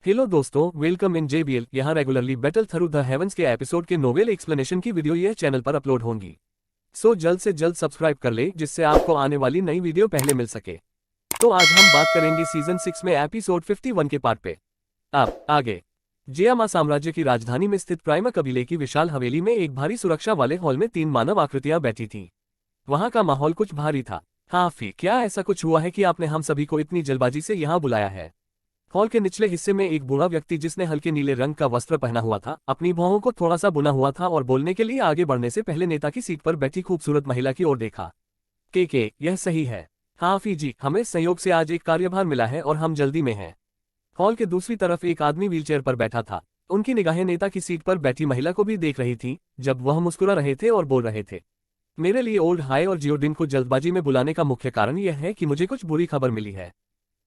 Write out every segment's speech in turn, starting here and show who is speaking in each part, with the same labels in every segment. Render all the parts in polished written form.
Speaker 1: Hello दोस्तों, welcome in JBL। यहाँ regularly battle through the heavens के एपिसोड के नोवेल एक्सप्लेनेशन की वीडियो यह चैनल पर अपलोड होंगी। सो जल्द से जल्द सब्सक्राइब कर ले जिससे आपको आने वाली नई वीडियो पहले मिल सके। तो आज हम बात करेंगे सीजन 6 में एपिसोड 51 के पार्ट पे। अब आगे जियामा साम्राज्य की राजधानी में स्थित प्राइमा कबीले की विशाल हवेली में एक भारी सुरक्षा वाले हॉल में 3 मानव आकृतियां बैठी थीं। वहां का माहौल कुछ भारी था। हाँ फी, क्या ऐसा कुछ हुआ है कि आपने हम सभी को इतनी जल्दबाजी से यहाँ बुलाया है? हॉल के निचले हिस्से में एक बूढ़ा व्यक्ति जिसने हल्के नीले रंग का वस्त्र पहना हुआ था, अपनी भौहों को थोड़ा सा बुना हुआ था और बोलने के लिए आगे बढ़ने से पहले नेता की सीट पर बैठी खूबसूरत महिला की ओर देखा। के यह सही है। हाँ फी जी, हमें संयोग से आज एक कार्यभार मिला है और हम जल्दी में हैं। हॉल के दूसरी तरफ एक आदमी व्हीलचेयर पर बैठा था। उनकी निगाहें नेता की सीट पर बैठी महिला को भी देख रही थी जब वह मुस्कुरा रहे थे और बोल रहे थे। मेरे लिए ओल्ड हाई और जियोडिन को जल्दबाजी में बुलाने का मुख्य कारण यह है कि मुझे कुछ बुरी खबर मिली है।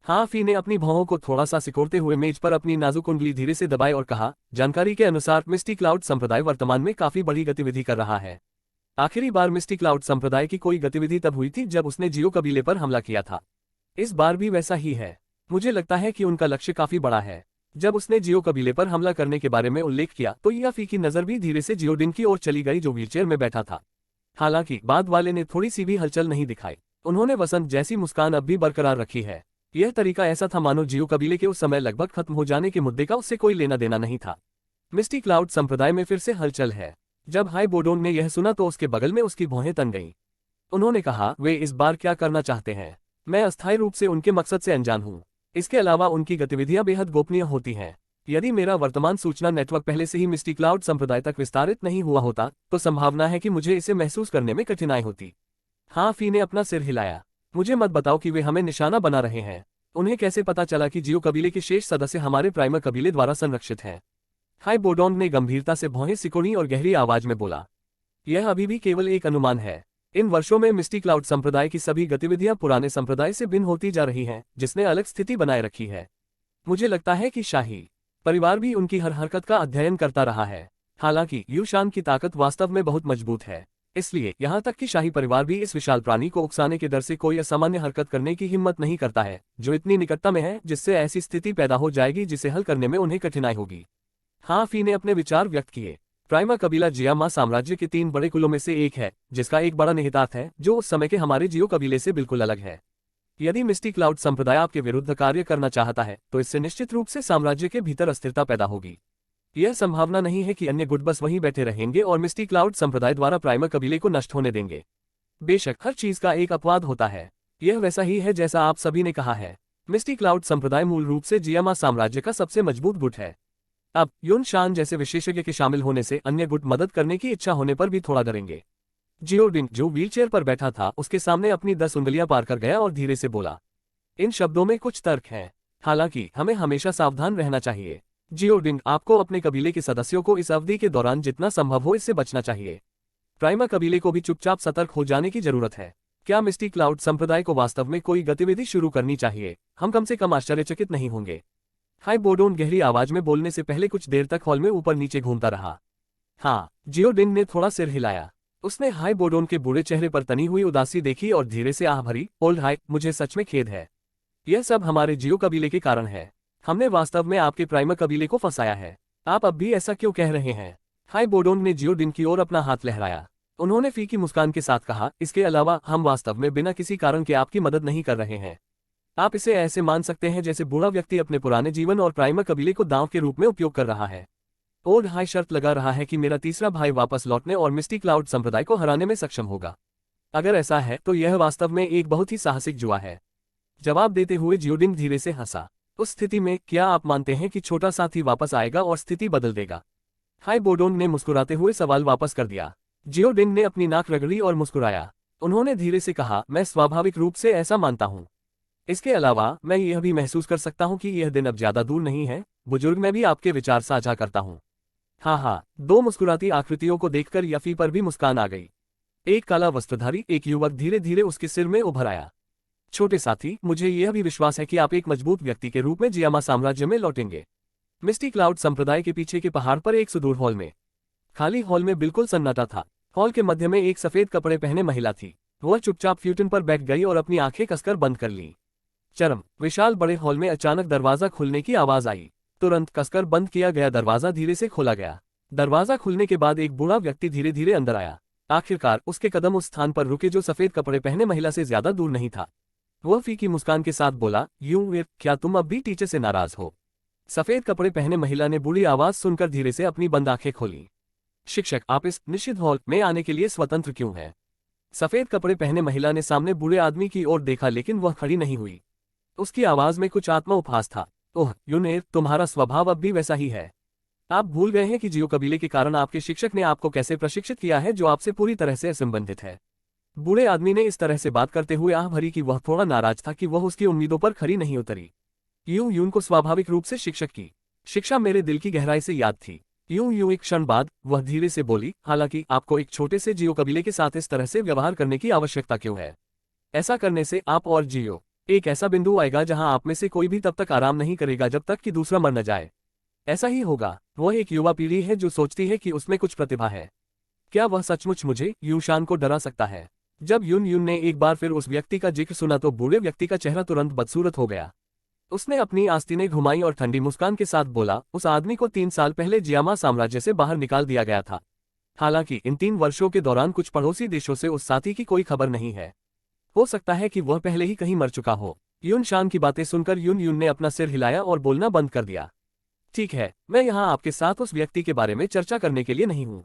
Speaker 1: हाँ फी ने अपनी भौहों को थोड़ा सा सिकोड़ते हुए मेज पर अपनी नाजुक उंगली धीरे से दबाई और कहा, जानकारी के अनुसार मिस्टी क्लाउड संप्रदाय वर्तमान में काफी बड़ी गतिविधि कर रहा है। आखिरी बार मिस्टी क्लाउड संप्रदाय की कोई गतिविधि तब हुई थी जब उसने जियो कबीले पर हमला किया था। इस बार भी वैसा ही है। मुझे लगता है कि उनका लक्ष्य काफी बड़ा है। जब उसने जियो कबीले पर हमला करने के बारे में उल्लेख किया तो यह फी की नजर भी धीरे से जियोडिन की ओर चली गई जो व्हीलचेयर में बैठा था। हालांकि बाद वाले ने थोड़ी सी भी हलचल नहीं दिखाई। उन्होंने वसंत जैसी मुस्कान अब भी बरकरार रखी है। यह तरीका ऐसा था मानो जियो कबीले के उस समय लगभग खत्म हो जाने के मुद्दे का उससे कोई लेना देना नहीं था। मिस्टी क्लाउड संप्रदाय में फिर से हलचल है। जब हाई बोडोन ने यह सुना तो उसके बगल में उसकी भौहें तन गईं। उन्होंने कहा, वे इस बार क्या करना चाहते हैं? मैं अस्थायी रूप से उनके मकसद से अनजान हूँ। इसके अलावा उनकी गतिविधियां बेहद गोपनीय होती हैं। यदि मेरा वर्तमान सूचना नेटवर्क पहले से ही मिस्टी क्लाउड संप्रदाय तक विस्तारित नहीं हुआ होता तो संभावना है कि मुझे इसे महसूस करने में कठिनाई होती। हाँ फी ने अपना सिर हिलाया। मुझे मत बताओ कि वे हमें निशाना बना रहे हैं। उन्हें कैसे पता चला कि जियो कबीले के शेष सदस्य हमारे प्राइमर कबीले द्वारा संरक्षित हैं? हाई बोडोन ने गंभीरता से भौहें सिकोड़ी और गहरी आवाज में बोला, यह अभी भी केवल एक अनुमान है। इन वर्षों में मिस्टी क्लाउड संप्रदाय की सभी गतिविधियां पुराने संप्रदाय से भिन्न होती जा रही हैं, जिसने अलग स्थिति बनाए रखी है। मुझे लगता है कि शाही परिवार भी उनकी हर हरकत का अध्ययन करता रहा है। हालांकि यूशान की ताकत वास्तव में बहुत मजबूत है, इसलिए यहाँ तक कि शाही परिवार भी इस विशाल प्राणी को उकसाने के डर से कोई असामान्य हरकत करने की हिम्मत नहीं करता है जो इतनी निकटता में है जिससे ऐसी स्थिति पैदा हो जाएगी जिसे हल करने में उन्हें कठिनाई होगी। हाँ फी ने अपने विचार व्यक्त किए। प्राइमा कबीला जियामा साम्राज्य के 3 बड़े कुलों में से एक है जिसका एक बड़ा निहितार्थ है जो उस समय के हमारे जियो कबीले से बिल्कुल अलग है। यदि मिस्टी क्लाउड संप्रदाय आपके विरुद्ध कार्य करना चाहता है तो इससे निश्चित रूप से साम्राज्य के भीतर अस्थिरता पैदा होगी। यह संभावना नहीं है कि अन्य गुट बस वहीं बैठे रहेंगे और मिस्टी क्लाउड संप्रदाय द्वारा प्राइमर कबीले को नष्ट होने देंगे। बेशक हर चीज का एक अपवाद होता है। यह वैसा ही है जैसा आप सभी ने कहा है। मिस्टी क्लाउड संप्रदाय मूल रूप से जियामा साम्राज्य का सबसे मजबूत गुट है। अब युन शान जैसे विशेषज्ञ के शामिल होने से अन्य गुट मदद करने की इच्छा होने पर भी थोड़ा डरेंगे। जियोडिन जो व्हीलचेयर पर बैठा था उसके सामने अपनी 10 उंगलियां पार कर गया और धीरे से बोला, इन शब्दों में कुछ तर्क है। हालांकि हमें हमेशा सावधान रहना चाहिए। जियोडिन, आपको अपने कबीले के सदस्यों को इस अवधि के दौरान जितना संभव हो इससे बचना चाहिए। प्राइमा कबीले को भी चुपचाप सतर्क हो जाने की जरूरत है। क्या मिस्टी क्लाउड संप्रदाय को वास्तव में कोई गतिविधि शुरू करनी चाहिए? हम कम से कम आश्चर्यचकित नहीं होंगे। हाई बोडोन गहरी आवाज में बोलने से पहले कुछ देर तक हॉल में ऊपर नीचे घूमता रहा। हाँ, जियोडिन ने थोड़ा सिर हिलाया। उसने हाई बोडोन के बूढ़े चेहरे पर तनी हुई उदासी देखी और धीरे से आह भरी, ओल्ड हाई, मुझे सच में खेद है। यह सब हमारे जियो कबीले के कारण है। हमने वास्तव में आपके प्राइमर कबीले को फंसाया है। आप अब भी ऐसा क्यों कह रहे हैं? हाई बोडोन ने जियोडिन की ओर अपना हाथ लहराया। उन्होंने फी की मुस्कान के साथ कहा, इसके अलावा हम वास्तव में बिना किसी कारण के आपकी मदद नहीं कर रहे हैं। आप इसे ऐसे मान सकते हैं जैसे बूढ़ा व्यक्ति अपने पुराने जीवन और प्राइमर कबीले को दांव के रूप में उपयोग कर रहा है। ओल्ड हाई शर्त लगा रहा है कि मेरा तीसरा भाई वापस लौटने और मिस्टी क्लाउड संप्रदाय को हराने में सक्षम होगा। अगर ऐसा है तो यह वास्तव में एक बहुत ही साहसिक जुआ है। जवाब देते हुए जियोडिन धीरे से हंसा। उस स्थिति में क्या आप मानते हैं कि छोटा साथी वापस आएगा और स्थिति बदल देगा? हाई बोडोन ने मुस्कुराते हुए सवाल वापस कर दिया। जियोडिन ने अपनी नाक रगड़ी और मुस्कुराया। उन्होंने धीरे से कहा, मैं स्वाभाविक रूप से ऐसा मानता हूँ। इसके अलावा मैं यह भी महसूस कर सकता हूँ कि यह दिन अब ज्यादा दूर नहीं है। बुजुर्ग, मैं भी आपके विचार साझा करता हूँ। हाँ, 2 मुस्कुराती आकृतियों को देखकर यफी पर भी मुस्कान आ गई। एक काला वस्त्रधारी एक युवक धीरे धीरे उसके सिर में उभर आया। छोटे साथी, मुझे यह भी विश्वास है कि आप एक मजबूत व्यक्ति के रूप में जियामा साम्राज्य में लौटेंगे। मिस्टी क्लाउड संप्रदाय के पीछे के पहाड़ पर एक सुदूर हॉल में, खाली हॉल में बिल्कुल सन्नाटा था। हॉल के मध्य में एक सफेद कपड़े पहने महिला थी। वह चुपचाप फ्यूटन पर बैठ गई और अपनी आंखें कसकर बंद कर ली। चरम विशाल बड़े हॉल में अचानक दरवाजा खुलने की आवाज आई। तुरंत कसकर बंद किया गया दरवाजा धीरे से खोला गया। दरवाजा खुलने के बाद एक बूढ़ा व्यक्ति धीरे धीरे अंदर आया। आखिरकार उसके कदम उस स्थान पर रुके जो सफेद कपड़े पहने महिला से ज्यादा दूर नहीं था। वह फीकी मुस्कान के साथ बोला, यूं क्या तुम अब भी टीचर से नाराज हो? सफेद कपड़े पहने महिला ने बुरी आवाज सुनकर धीरे से अपनी बंद आंखें खोली। शिक्षक, आप इस निषिद्ध हॉल में आने के लिए स्वतंत्र क्यों हैं? सफेद कपड़े पहने महिला ने सामने बूढ़े आदमी की ओर देखा, लेकिन वह खड़ी नहीं हुई। उसकी आवाज में कुछ आत्मा उपहास था। ओह यूनेर, तुम्हारा स्वभाव अब भी वैसा ही है। आप भूल गए हैं कि जियो कबीले के कारण आपके शिक्षक ने आपको कैसे प्रशिक्षित किया है, जो आपसे पूरी तरह से असंबंधित है। बूढ़े आदमी ने इस तरह से बात करते हुए आह भरी कि वह थोड़ा नाराज था कि वह उसकी उम्मीदों पर खरी नहीं उतरी। यून को स्वाभाविक रूप से शिक्षक की शिक्षा मेरे दिल की गहराई से याद थी। यूं एक क्षण बाद वह धीरे से बोली, हालांकि आपको एक छोटे से जियो कबीले के साथ इस तरह से व्यवहार करने की आवश्यकता क्यों है? ऐसा करने से आप और जियो एक ऐसा बिंदु आएगा जहां आप में से कोई भी तब तक आराम नहीं करेगा जब तक कि दूसरा मर न जाए। ऐसा ही होगा। वह एक युवा पीढ़ी है जो सोचती है कि उसमें कुछ प्रतिभा है। क्या वह सचमुच मुझे यूशान को डरा सकता है? जब यून ने एक बार फिर उस व्यक्ति का जिक्र सुना तो बूढ़े व्यक्ति का चेहरा तुरंत बदसूरत हो गया। उसने अपनी आस्तीनें घुमाई और ठंडी मुस्कान के साथ बोला, उस आदमी को 3 साल पहले जियामा साम्राज्य से बाहर निकाल दिया गया था। हालांकि इन 3 वर्षों के दौरान कुछ पड़ोसी देशों से उस साथी की कोई खबर नहीं है। हो सकता है कि वह पहले ही कहीं मर चुका हो। यून शान की बातें सुनकर यून ने अपना सिर हिलाया और बोलना बंद कर दिया। ठीक है, मैं यहाँ आपके साथ उस व्यक्ति के बारे में चर्चा करने के लिए नहीं हूँ।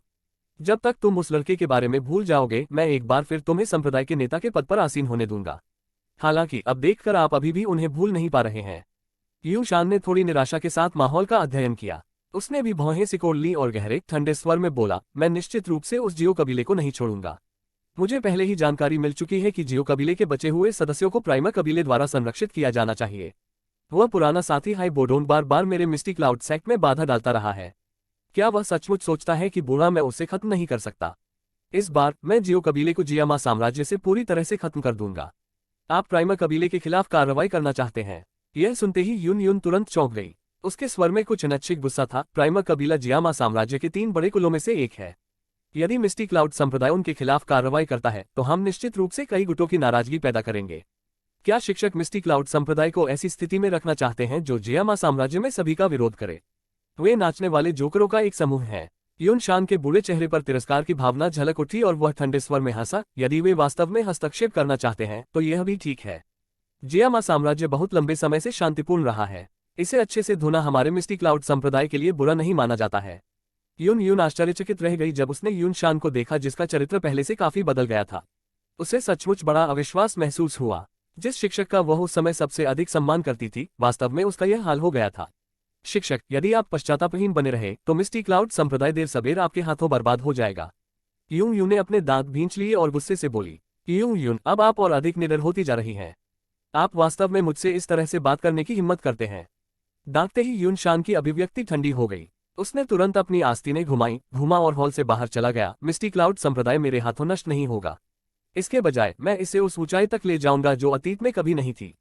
Speaker 1: जब तक तुम उस लड़के के बारे में भूल जाओगे, मैं एक बार फिर तुम्हें संप्रदाय के नेता के पद पर आसीन होने दूंगा। हालांकि अब देखकर आप अभी भी उन्हें भूल नहीं पा रहे हैं। यूं शान ने थोड़ी निराशा के साथ माहौल का अध्ययन किया। उसने भी भौहें सिकोड़ ली और गहरे ठंडे स्वर में बोला, मैं निश्चित रूप से उस जियो कबीले को नहीं छोड़ूंगा। मुझे पहले ही जानकारी मिल चुकी है कि जियो कबीले के बचे हुए सदस्यों को प्राइमर कबीले द्वारा संरक्षित किया जाना चाहिए। वह पुराना साथी हाई बोडोन बार बार मेरे मिस्टी क्लाउड सेक्ट में बाधा डालता रहा है। क्या वह सचमुच सोचता है कि बूढ़ा मैं उसे खत्म नहीं कर सकता? इस बार मैं जियो कबीले को जियामा साम्राज्य से पूरी तरह से खत्म कर दूंगा। आप प्राइमर कबीले के खिलाफ कार्रवाई करना चाहते हैं? यह सुनते ही यून तुरंत चौंक गई। उसके स्वर में कुछ अनैच्छिक गुस्सा था। प्राइमर कबीला जियामा साम्राज्य के 3 बड़े कुलों में से एक है। यदि मिस्टी क्लाउड संप्रदाय उनके खिलाफ कार्रवाई करता है तो हम निश्चित रूप से कई गुटों की नाराजगी पैदा करेंगे। क्या शिक्षक मिस्टी क्लाउड संप्रदाय को ऐसी स्थिति में रखना चाहते हैं जो जियामा साम्राज्य में सभी का विरोध करे? वे नाचने वाले जोकरों का एक समूह है। यून शान के बूढ़े चेहरे पर तिरस्कार की भावना झलक उठी और वह ठंडे स्वर में हंसा, यदि वे वास्तव में हस्तक्षेप करना चाहते हैं तो यह भी ठीक है। जियामा साम्राज्य बहुत लंबे समय से शांतिपूर्ण रहा है। इसे अच्छे से धोना हमारे मिस्टी क्लाउड संप्रदाय के लिए बुरा नहीं माना जाता है। यून आश्चर्यचकित रह गई जब उसने यून शान को देखा, जिसका चरित्र पहले से काफी बदल गया था। उसे सचमुच बड़ा अविश्वास महसूस हुआ। जिस शिक्षक का वह उस समय सबसे अधिक सम्मान करती थी, वास्तव में उसका यह हाल हो गया था। शिक्षक, यदि आप पश्चातापहीन बने रहे तो मिस्टी क्लाउड संप्रदाय देर सबेर आपके हाथों बर्बाद हो जाएगा। यूं ने अपने दांत भींच लिए और गुस्से से बोली, यूं अब आप और अधिक निडर होती जा रही हैं। आप वास्तव में मुझसे इस तरह से बात करने की हिम्मत करते हैं? दांतते ही यून शान की अभिव्यक्ति ठंडी हो गई। उसने तुरंत अपनी आस्तीनें घुमा और हॉल से बाहर चला गया। मिस्टी क्लाउड संप्रदाय मेरे हाथों नष्ट नहीं होगा। इसके बजाय मैं इसे उस ऊंचाई तक ले जाऊंगा जो अतीत में कभी नहीं थी।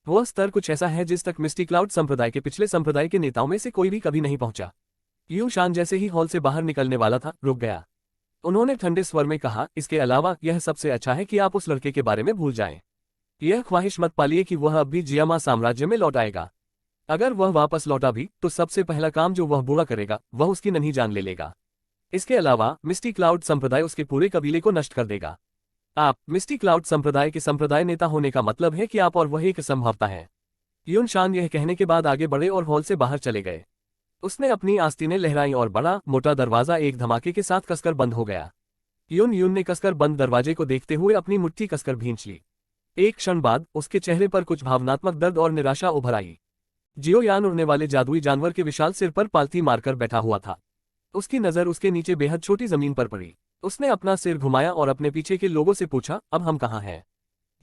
Speaker 1: वह स्तर कुछ ऐसा है जिस तक मिस्टी क्लाउड संप्रदाय के पिछले संप्रदाय के नेताओं में से कोई भी कभी नहीं पहुंचा। यूं शान जैसे ही हॉल से बाहर निकलने वाला था, रुक गया। उन्होंने ठंडे स्वर में कहा, इसके अलावा यह सबसे अच्छा है कि आप उस लड़के के बारे में भूल जाएं। यह ख्वाहिश मत पालिए कि वह अब भी जियामा साम्राज्य में लौट आएगा। अगर वह वापस लौटा भी तो सबसे पहला काम जो वह बुरा करेगा वह उसकी नन्ही जान ले लेगा। इसके अलावा मिस्टी क्लाउड संप्रदाय उसके पूरे कबीले को नष्ट कर देगा। आप मिस्टी क्लाउड संप्रदाय के संप्रदाय नेता होने का मतलब है कि आप और वह एक संभवता है। यून शान यह कहने के बाद आगे बढ़े और हॉल से बाहर चले गए। उसने अपनी आस्तीनें लहराई और बड़ा मोटा दरवाजा एक धमाके के साथ कसकर बंद हो गया। यून ने कसकर बंद दरवाजे को देखते हुए अपनी मुट्ठी कसकर भींच ली। एक क्षण बाद उसके चेहरे पर कुछ भावनात्मक दर्द और निराशा उभर आई। जियो यान उड़ने वाले जादुई जानवर के विशाल सिर पर पालथी मारकर बैठा हुआ था। उसकी नजर उसके नीचे बेहद छोटी जमीन पर पड़ी। उसने अपना सिर घुमाया और अपने पीछे के लोगों से पूछा, अब हम कहाँ हैं?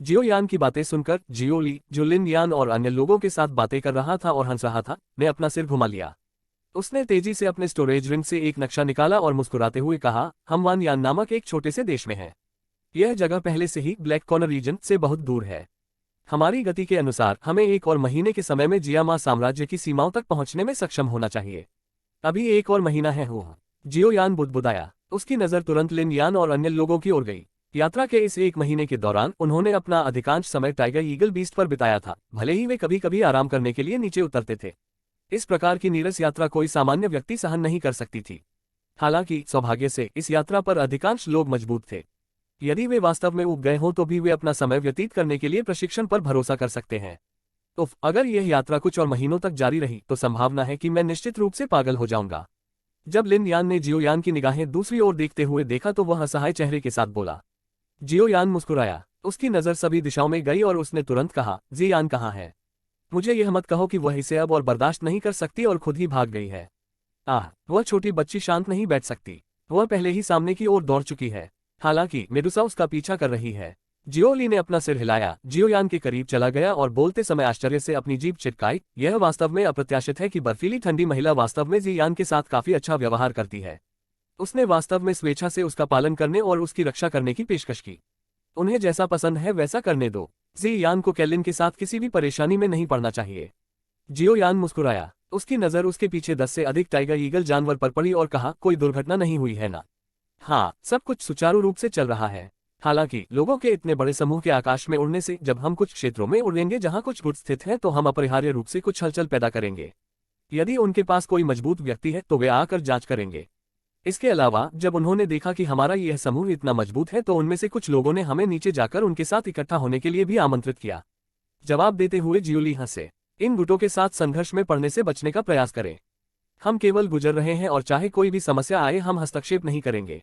Speaker 1: जियो यान की बातें सुनकर जियो ली, जो लिन यान और अन्य लोगों के साथ बातें कर रहा था और हंस रहा था, ने अपना सिर घुमा लिया। उसने तेजी से अपने स्टोरेज रिंग से एक नक्शा निकाला और मुस्कुराते हुए कहा, हम वान यान नामक एक छोटे से देश में हैं। यह जगह पहले से ही ब्लैक कॉर्नर रीजन से बहुत दूर है। हमारी गति के अनुसार हमें 1 और महीने के समय में जियामा साम्राज्य की सीमाओं तक पहुंचने में सक्षम होना चाहिए। अभी 1 और महीना है हुआ। जियो यान बुदबुदाया। उसकी नजर तुरंत लिन यान और अन्य लोगों की ओर गई। यात्रा के इस 1 महीने के दौरान उन्होंने अपना अधिकांश समय टाइगर ईगल बीस्ट पर बिताया था, भले ही वे कभी कभी आराम करने के लिए नीचे उतरते थे। इस प्रकार की नीरस यात्रा कोई सामान्य व्यक्ति सहन नहीं कर सकती थी। हालांकि सौभाग्य से इस यात्रा पर अधिकांश लोग मजबूत थे। यदि वे वास्तव में ऊब गए हों तो भी वे अपना समय व्यतीत करने के लिए प्रशिक्षण पर भरोसा कर सकते हैं। तो अगर यह यात्रा कुछ और महीनों तक जारी रही तो संभावना है कि मैं निश्चित रूप से पागल हो जाऊंगा। जब लिन यान ने जियो यान की निगाहें दूसरी ओर देखते हुए देखा तो वह असहाय चेहरे के साथ बोला। जियो यान मुस्कुराया। उसकी नजर सभी दिशाओं में गई और उसने तुरंत कहा, जी यान कहाँ है? मुझे यह मत कहो कि वह इसे अब और बर्दाश्त नहीं कर सकती और खुद ही भाग गई है। वह छोटी बच्ची शांत नहीं बैठ सकती। वह पहले ही सामने की ओर दौड़ चुकी है। हालांकि मेडुसा उसका पीछा कर रही है। जियोली ने अपना सिर हिलाया, जियोयान के करीब चला गया और बोलते समय आश्चर्य से अपनी जीभ चिटकाई। यह वास्तव में अप्रत्याशित है कि बर्फीली ठंडी महिला वास्तव में जियान के साथ काफी अच्छा व्यवहार करती है। उसने वास्तव में स्वेच्छा से उसका पालन करने और उसकी रक्षा करने की पेशकश की। उन्हें जैसा पसंद है वैसा करने दो। जियान को कैलिन के साथ किसी भी परेशानी में नहीं पड़ना चाहिए। जियोयान मुस्कुराया। उसकी नजर उसके पीछे 10 से अधिक टाइगर ईगल जानवर पर पड़ी और कहा, कोई दुर्घटना नहीं हुई है ना? हाँ, सब कुछ सुचारू रूप से चल रहा है। हालांकि लोगों के इतने बड़े समूह के आकाश में उड़ने से जब हम कुछ क्षेत्रों में उड़ेंगे जहां कुछ गुट स्थित है तो हम अपरिहार्य रूप से कुछ हलचल पैदा करेंगे। यदि उनके पास कोई मजबूत व्यक्ति है तो वे आकर जांच करेंगे। इसके अलावा जब उन्होंने देखा कि हमारा यह समूह इतना मजबूत है तो उनमें से कुछ लोगों ने हमें नीचे जाकर उनके साथ इकट्ठा होने के लिए भी आमंत्रित किया। जवाब देते हुए जियोली हंसे। इन गुटों के साथ संघर्ष में पड़ने से बचने का प्रयास करें। हम केवल गुजर रहे हैं और चाहे कोई भी समस्या आए हम हस्तक्षेप नहीं करेंगे।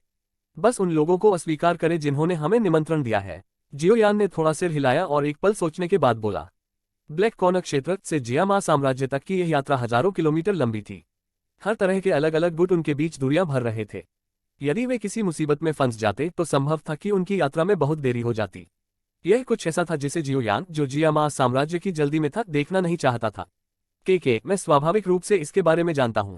Speaker 1: बस उन लोगों को अस्वीकार करें जिन्होंने हमें निमंत्रण दिया है। जियोयान ने थोड़ा सिर हिलाया और एक पल सोचने के बाद बोला। ब्लैक कॉर्नर क्षेत्र से जियामा साम्राज्य तक की यह यात्रा हजारों किलोमीटर लंबी थी। हर तरह के अलग अलग गुट उनके बीच दूरियां भर रहे थे। यदि वे किसी मुसीबत में फंस जाते तो संभव था कि उनकी यात्रा में बहुत देरी हो जाती। यह कुछ ऐसा था जिसे जियोयान, जो जियामा साम्राज्य की जल्दी में था, देखना नहीं चाहता था। मैं स्वाभाविक रूप से इसके बारे में जानता हूं।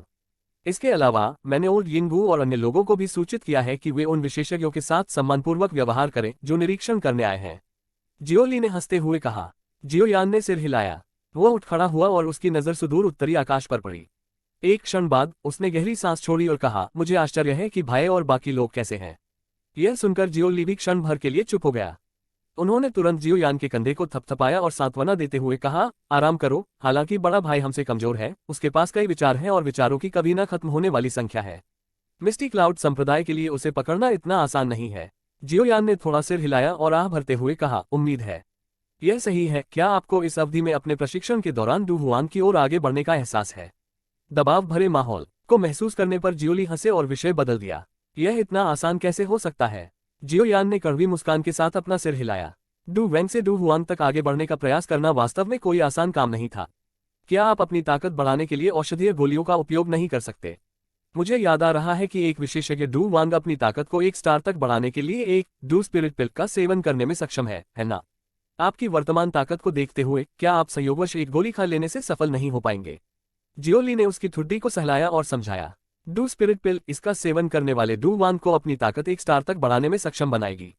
Speaker 1: इसके अलावा मैंने ओल्ड यिंगू और अन्य लोगों को भी सूचित किया है कि वे उन विशेषज्ञों के साथ सम्मानपूर्वक व्यवहार करें जो निरीक्षण करने आए हैं। जियोली ने हंसते हुए कहा। जियोयान ने सिर हिलाया। वह उठ खड़ा हुआ और उसकी नजर सुदूर उत्तरी आकाश पर पड़ी। एक क्षण बाद उसने गहरी सांस छोड़ी और कहा, मुझे आश्चर्य है कि भाई और बाकी लोग कैसे हैं। यह सुनकर जियोली भी क्षण भर के लिए चुप हो गया। उन्होंने तुरंत जियोयान के कंधे को थपथपाया और सांत्वना देते हुए कहा, आराम करो। हालांकि बड़ा भाई हमसे कमजोर है, उसके पास कई विचार हैं और विचारों की कभी न खत्म होने वाली संख्या है। मिस्टी क्लाउड संप्रदाय के लिए उसे पकड़ना इतना आसान नहीं है। जियोयान ने थोड़ा सिर हिलाया और आह भरते हुए कहा, उम्मीद है। यह सही है। क्या आपको इस अवधि में अपने प्रशिक्षण के दौरान डू हुआन की ओर आगे बढ़ने का एहसास है? दबाव भरे माहौल को महसूस करने पर जियोली हंसे और विषय बदल दिया। यह इतना आसान कैसे हो सकता है? जियोयान ने कड़वी मुस्कान के साथ अपना सिर हिलाया। डू वेंग से डू हुआन तक आगे बढ़ने का प्रयास करना वास्तव में कोई आसान काम नहीं था। क्या आप अपनी ताकत बढ़ाने के लिए औषधीय गोलियों का उपयोग नहीं कर सकते? मुझे याद आ रहा है कि एक विशेषज्ञ डू वांग अपनी ताकत को 1 स्टार तक बढ़ाने के लिए एक डू स्पिरिट पिल का सेवन करने में सक्षम है ना? आपकी वर्तमान ताकत को देखते हुए क्या आप संयोगवश एक गोली खा लेने से सफल नहीं हो पाएंगे? जियोली ने उसकी ठुड्डी को सहलाया और समझाया। डू स्पिरिट पिल, इसका सेवन करने वाले डू वांग को अपनी ताकत 1 स्टार तक बढ़ाने में सक्षम बनाएगी।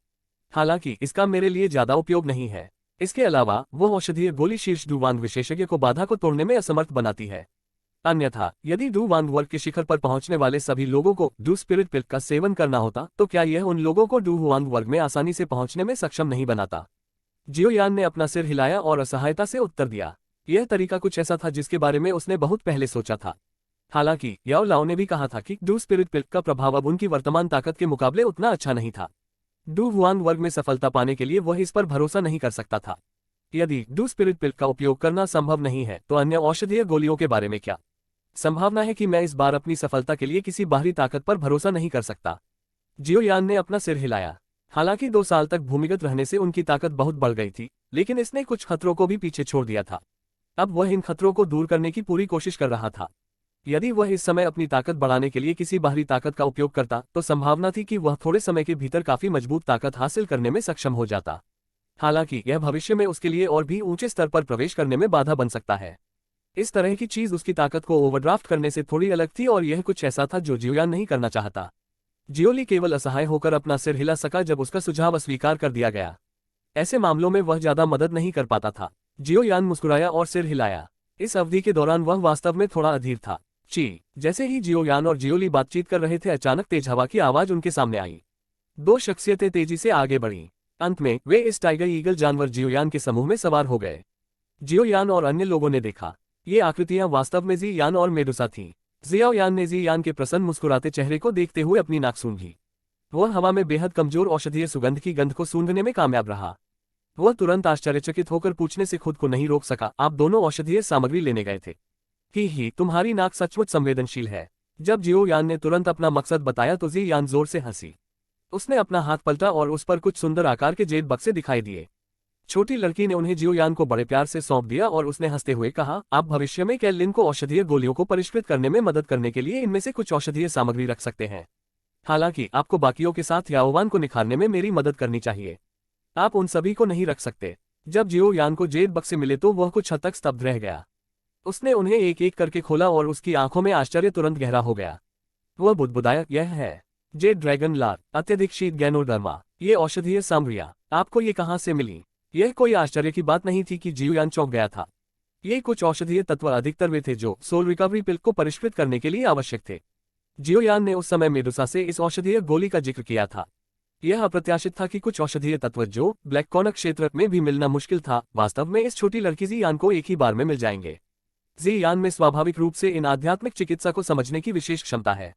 Speaker 1: हालांकि इसका मेरे लिए ज्यादा उपयोग नहीं है। इसके अलावा वो औषधीय गोली शीर्ष डू वांग विशेषज्ञ को बाधा को तोड़ने में असमर्थ बनाती है। अन्यथा यदि डू वांग वर्ग के शिखर पर पहुंचने वाले सभी लोगों को डू स्पिरिट पिल का सेवन करना होता तो क्या यह उन लोगों को डू वांग वर्ग में आसानी से पहुंचने में सक्षम नहीं बनाता? जियोयान ने अपना सिर हिलाया और असहायता से उत्तर दिया। यह तरीका कुछ ऐसा था जिसके बारे में उसने बहुत पहले सोचा था। हालांकि याओ लाओ ने भी कहा था कि डू स्पिरिट पिल का प्रभाव अब उनकी वर्तमान ताकत के मुकाबले उतना अच्छा नहीं था। डू हुआन वर्ग में सफलता पाने के लिए वह इस पर भरोसा नहीं कर सकता था। यदि डू स्पिरिट पिल का उपयोग करना संभव नहीं है तो अन्य औषधीय गोलियों के बारे में क्या? संभावना है कि मैं इस बार अपनी सफलता के लिए किसी बाहरी ताकत पर भरोसा नहीं कर सकता। जियोयान ने अपना सिर हिलाया। हालांकि 2 साल तक भूमिगत रहने से उनकी ताकत बहुत बढ़ गई थी, लेकिन इसने कुछ खतरों को भी पीछे छोड़ दिया था। अब वह इन खतरों को दूर करने की पूरी कोशिश कर रहा था। यदि वह इस समय अपनी ताकत बढ़ाने के लिए किसी बाहरी ताकत का उपयोग करता तो संभावना थी कि वह थोड़े समय के भीतर काफी मजबूत ताकत हासिल करने में सक्षम हो जाता। हालांकि यह भविष्य में उसके लिए और भी ऊंचे स्तर पर प्रवेश करने में बाधा बन सकता है। इस तरह की चीज उसकी ताकत को ओवरड्राफ्ट करने से थोड़ी अलग थी और यह कुछ ऐसा था जो जियोयान नहीं करना चाहता। जियोली केवल असहाय होकर अपना सिर हिला सका जब उसका सुझाव अस्वीकार कर दिया गया। ऐसे मामलों में वह ज्यादा मदद नहीं कर पाता था। जियोयान मुस्कुराया और सिर हिलाया। इस अवधि के दौरान वह वास्तव में थोड़ा अधीर था। जैसे ही जियोयान और जियोली बातचीत कर रहे थे अचानक तेज हवा की आवाज उनके सामने आई। 2 शख्सियतें तेजी से आगे बढ़ीं। अंत में वे इस टाइगर ईगल जानवर जियोयान के समूह में सवार हो गए। जियोयान और अन्य लोगों ने देखा ये आकृतियां वास्तव में जी यान और मेडुसा थीं। जियाओ यान ने जी यान के प्रसन्न मुस्कुराते चेहरे को देखते हुए अपनी नाक सूंघी। वह हवा में बेहद कमजोर औषधीय सुगंध की गंध को सूंघने में कामयाब रहा। वह तुरंत आश्चर्यचकित होकर पूछने से खुद को नहीं रोक सका, आप दोनों औषधीय सामग्री लेने गए थे? ही तुम्हारी नाक सचमुच संवेदनशील है। जब जियो यान ने तुरंत अपना मकसद बताया तो जी यान जोर से हंसी। उसने अपना हाथ पलटा और उस पर कुछ सुंदर आकार के जेड बक्से दिखाई दिए। छोटी लड़की ने उन्हें जियो यान को बड़े प्यार से सौंप दिया और उसने हंसते हुए कहा, आप भविष्य में कैलिन को औषधीय गोलियों को परिष्कृत करने में मदद करने के लिए इनमें से कुछ औषधीय सामग्री रख सकते हैं। हालांकि आपको बाकियों के साथ याओवान को निखारने में मेरी मदद करनी चाहिए। आप उन सभी को नहीं रख सकते। जब जियो यान को जेड बक्से मिले तो वह कुछ हद तक स्तब्ध रह गया। उसने उन्हें एक एक करके खोला और उसकी आंखों में आश्चर्य तुरंत गहरा हो गया। वह बुदबुदाया, यह है जेड ड्रैगन लार, अत्यधिक शीत गैनोडर्मा। ये औषधीय सामग्रियां आपको ये कहां से मिली? यह कोई आश्चर्य की बात नहीं थी कि जियो यान चौंक गया था। ये कुछ औषधीय तत्व अधिकतर वे थे जो सोल रिकवरी पिल को परिष्कृत करने के लिए आवश्यक थे। जियो यान ने उस समय मेडुसा से इस औषधीय गोली का जिक्र किया था। यह अप्रत्याशित था कि कुछ औषधीय तत्व जो ब्लैक कॉर्नर क्षेत्र में भी मिलना मुश्किल था, वास्तव में इस छोटी लड़की जी यान को एक ही बार में मिल जाएंगे। जी यान में स्वाभाविक रूप से इन आध्यात्मिक चिकित्सा को समझने की विशेष क्षमता है।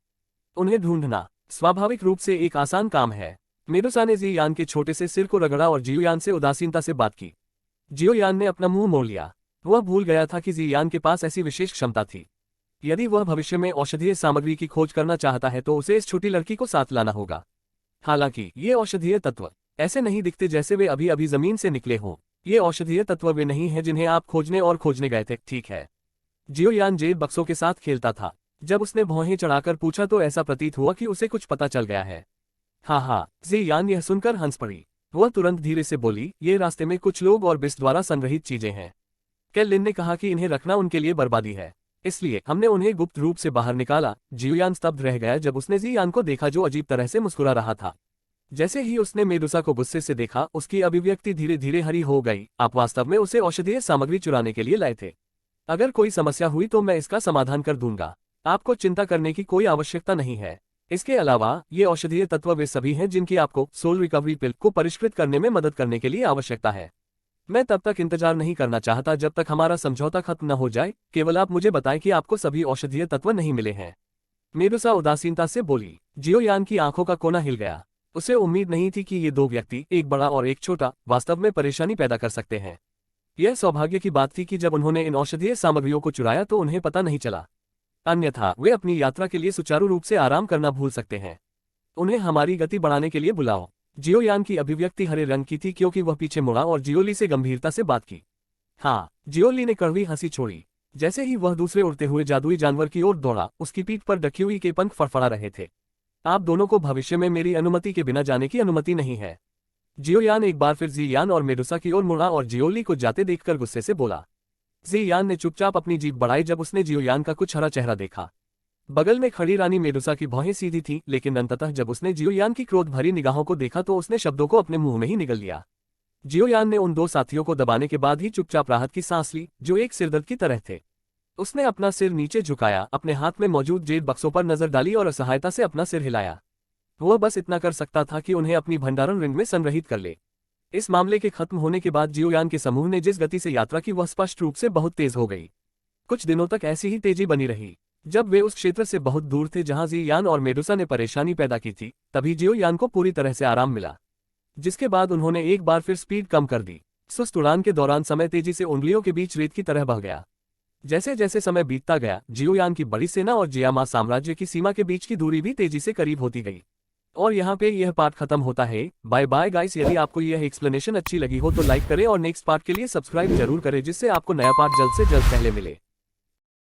Speaker 1: उन्हें ढूंढना स्वाभाविक रूप से एक आसान काम है। मेडुसा ने जी यान के छोटे से सिर को रगड़ा और जियो यान से उदासीनता से बात की। जियो यान ने अपना मुंह मोड़ लिया। वह भूल गया था कि जी यान के पास ऐसी विशेष क्षमता थी। यदि वह भविष्य में औषधीय सामग्री की खोज करना चाहता है तो उसे इस छोटी लड़की को साथ लाना होगा। हालांकि ये औषधीय तत्व ऐसे नहीं दिखते जैसे वे अभी अभी जमीन से निकले हों। ये औषधीय तत्व वे नहीं हैं जिन्हें आप खोजने गए थे, ठीक है? जियो यान जेड बक्सों के साथ खेलता था। जब उसने भौहें चढ़ाकर पूछा तो ऐसा प्रतीत हुआ कि उसे कुछ पता चल गया है। हाँ, जी यान यह सुनकर हंस पड़ी। वह तुरंत धीरे से बोली, ये रास्ते में कुछ लोग और बिस्ट द्वारा संग्रहित चीजें हैं। कैलिन ने कहा कि इन्हें रखना उनके लिए बर्बादी है, इसलिए हमने उन्हें गुप्त रूप से बाहर निकाला। जियो यान स्तब्ध रह गया जब उसने जी यान को देखा जो अजीब तरह से मुस्कुरा रहा था। जैसे ही उसने मेडुसा को गुस्से से देखा, उसकी अभिव्यक्ति धीरे धीरे हरी हो गई। आप वास्तव में उसे औषधीय सामग्री चुराने के लिए लाए थे। अगर कोई समस्या हुई तो मैं इसका समाधान कर दूंगा। आपको चिंता करने की कोई आवश्यकता नहीं है। इसके अलावा ये औषधीय तत्व वे सभी हैं जिनकी आपको सोल रिकवरी पिल को परिष्कृत करने में मदद करने के लिए आवश्यकता है। मैं तब तक इंतजार नहीं करना चाहता जब तक हमारा समझौता खत्म न हो जाए। केवल आप मुझे बताएं कि आपको सभी औषधीय तत्व नहीं मिले हैं। मेडुसा उदासीनता से बोली। जियो यान की आंखों का कोना हिल गया। उसे उम्मीद नहीं थी कि ये दो व्यक्ति, एक बड़ा और एक छोटा, वास्तव में परेशानी पैदा कर सकते हैं। यह सौभाग्य की बात थी कि जब उन्होंने इन औषधीय सामग्रियों को चुराया तो उन्हें पता नहीं चला, अन्यथा वे अपनी यात्रा के लिए सुचारू रूप से आराम करना भूल सकते हैं। उन्हें हमारी गति बढ़ाने के लिए बुलाओ। जियो यान की अभिव्यक्ति हरे रंग की थी क्योंकि वह पीछे मुड़ा और जियोली से गंभीरता से बात की। हाँ, जियोली ने कड़वी हंसी छोड़ी। जैसे ही वह दूसरे उड़ते हुए जादुई जानवर की ओर दौड़ा, उसकी पीठ पर डक्यूई के पंख फड़फड़ा रहे थे। आप दोनों को भविष्य में मेरी अनुमति के बिना जाने की अनुमति नहीं है। जियो यान एक बार फिर जी यान और मेडुसा की ओर मुड़ा और जियोली को जाते देखकर गुस्से से बोला। जी यान ने चुपचाप अपनी जीभ बढ़ाई जब उसने जियो यान का कुछ हरा चेहरा देखा। बगल में खड़ी रानी मेडुसा की भौहें सीधी थीं, लेकिन अंततः जब उसने जियो यान की क्रोध भरी निगाहों को देखा तो उसने शब्दों को अपने मुंह में ही निगल लिया। जियो यान ने उन दो साथियों को दबाने के बाद ही चुपचाप राहत की सांस ली, जो एक सिरदर्द की तरह थे। उसने अपना सिर नीचे झुकाया, अपने हाथ में मौजूद जेड बक्सों पर नजर डाली और असहायता से अपना सिर हिलाया। वह बस इतना कर सकता था कि उन्हें अपनी भंडारण रिंग में संग्रहित कर ले। इस मामले के खत्म होने के बाद जियो यान के समूह ने जिस गति से यात्रा की वह स्पष्ट रूप से बहुत तेज हो गई। कुछ दिनों तक ऐसी ही तेजी बनी रही। जब वे उस क्षेत्र से बहुत दूर थे जहां जी यान और मेडुसा ने परेशानी पैदा की थी, तभी जियो यान को पूरी तरह से आराम मिला, जिसके बाद उन्होंने एक बार फिर स्पीड कम कर दी। सुस्त उड़ान के दौरान समय तेजी से उंगलियों के बीच रेत की तरह बह गया। जैसे जैसे समय बीतता गया, जियो यान की बड़ी सेना और जियामा साम्राज्य की सीमा के बीच की दूरी भी तेजी से करीब होती गई। और यहाँ पे यह पार्ट खत्म होता है। Bye bye guys. यदि आपको यह एक्सप्लेनेशन अच्छी लगी हो तो लाइक करें और नेक्स्ट पार्ट के लिए सब्सक्राइब जरूर करें, जिससे आपको नया पार्ट जल्द से जल्द पहले मिले।